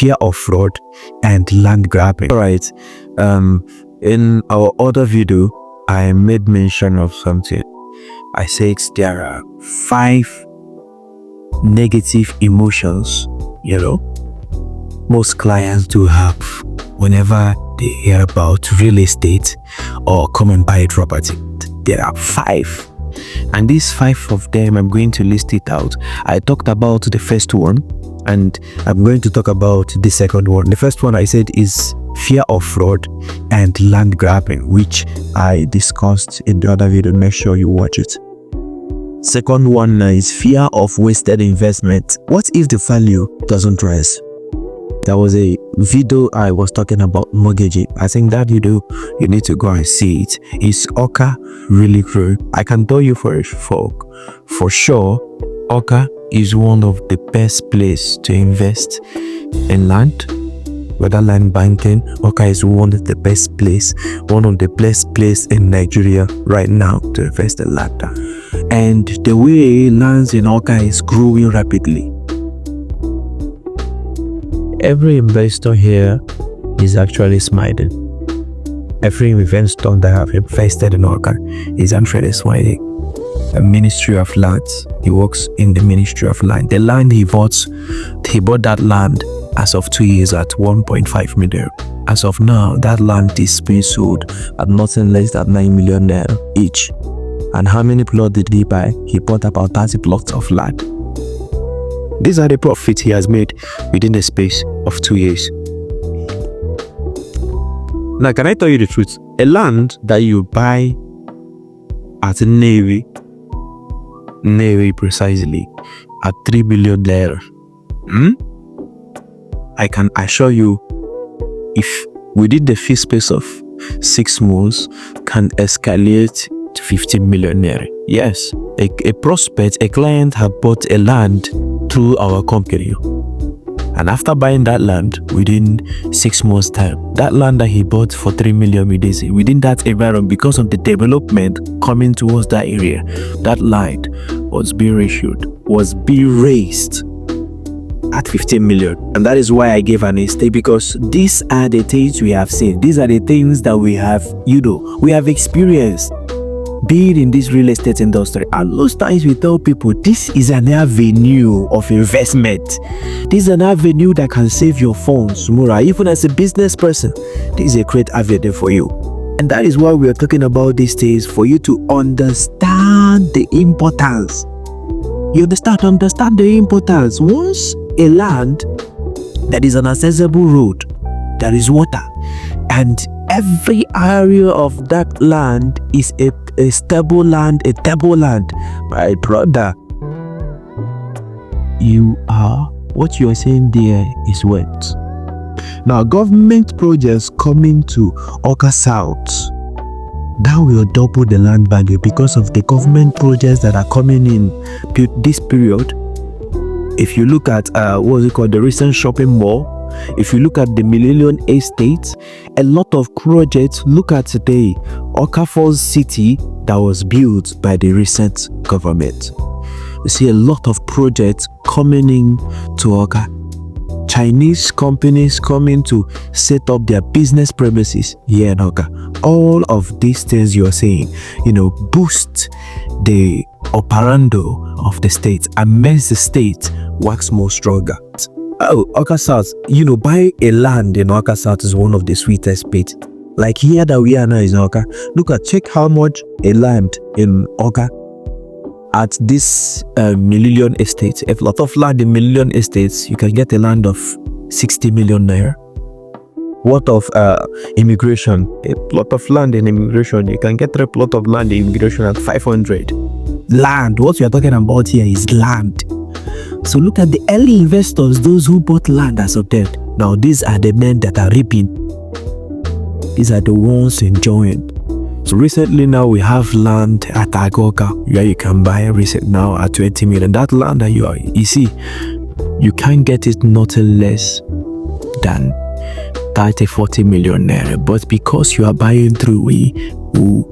fear of fraud, and land grabbing. All right. In our other video, I made mention of something. I said there are 5 negative emotions, most clients do have whenever they hear about real estate or come and buy a property. There are 5. And these 5 of them, I'm going to list it out. I talked about the first one, and I'm going to talk about the second one. The first one I said is fear of fraud and land grabbing, which I discussed in the other video. Make sure you watch it. Second one is fear of wasted investment. What if the value doesn't rise? There was a video I was talking about mortgaging. I think that video, you need to go and see it. Is Oka really true? I can tell you for sure, Oka is one of the best places to invest in land. Whether land banking, Oka is one of the best place in Nigeria right now to invest in land. And the way lands in Oka is growing rapidly. Every investor here is actually smiling. Every investor that have invested in Oka is actually smiling. A Ministry of Lands. He works in the Ministry of Land. The land he bought that land as of 2 years at 1.5 million. As of now, that land is being sold at nothing less than 9 million naira each. And how many plots did he buy? He bought about 30 plots of land. These are the profits he has made within the space of 2 years. Now, can I tell you the truth? A land that you buy at Navy precisely, at 3 billion naira. I can assure you, if within the first space of 6 months, can escalate to 15 million naira. Yes, a prospect, a client had bought a land through our company, and after buying that land within 6 months time, that land that he bought for 3 million within that environment, because of the development coming towards that area, that land was being raised at 15 million. And that is why I gave an estate, because these are the things we have seen. These are the things that we have experienced being in this real estate industry. And most times we tell people this is an avenue of investment. This is an avenue that can save your funds tomorrow. Even as a business person, this is a great avenue for you. And that is why we are talking about these things, for you to understand the importance. You understand the importance. Once a land that is an accessible road, there is water, and every area of that land is a stable land, my brother, what you are saying there is what? Now, government projects coming to Oka South, that will double the land value because of the government projects that are coming in this period. If you look at the recent shopping mall, if you look at the Millennium Estate, a lot of projects. Look at today, Oka Falls City that was built by the recent government. You see a lot of projects coming in to Oka. Chinese companies coming to set up their business premises here in Oka. All of these things you are saying, boost the operando of the state and makes the state works more stronger. Oh, Oka South, buying a land in Oka South is one of the sweetest bits. Like here that we are now is Oka. Check how much a land in Oka at this Millennium Estate. A lot of land in Millennium Estates, you can get a land of 60 million naira. What of immigration? A plot of land in immigration, you can get a plot of land in immigration at 500. Land, what we are talking about here is land. So look at the early investors, those who bought land as of then. Now these are the men that are reaping. These are the ones enjoying. So recently now we have land at Agoka where you can buy recent now at 20 million. That land that you see, you can get it nothing less than 30-40 million naira. But because you are buying through, we will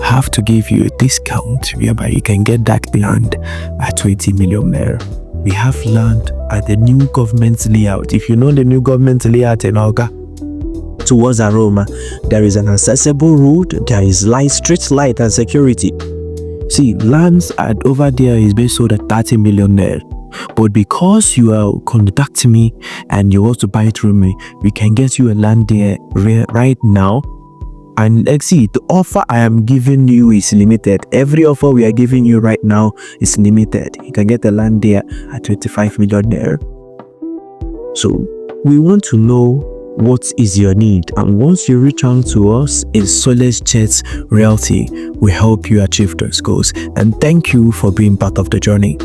have to give you a discount whereby you can get that land at 20 million naira. we have land at the new government layout. If you know the new government layout in Oga, towards Aroma, there is an accessible road, there is light, street light and security. See, lands at over there is being sold at 30 million naira. But because you are contacting me and you want to buy it through me, we can get you a land there right now. And let's see, the offer I am giving you is limited. Every offer we are giving you right now is limited. You can get the land there at 25 million naira. So we want to know what is your need, and once you reach out to us in Solace Jet Realty, we help you achieve those goals. And thank you for being part of the journey.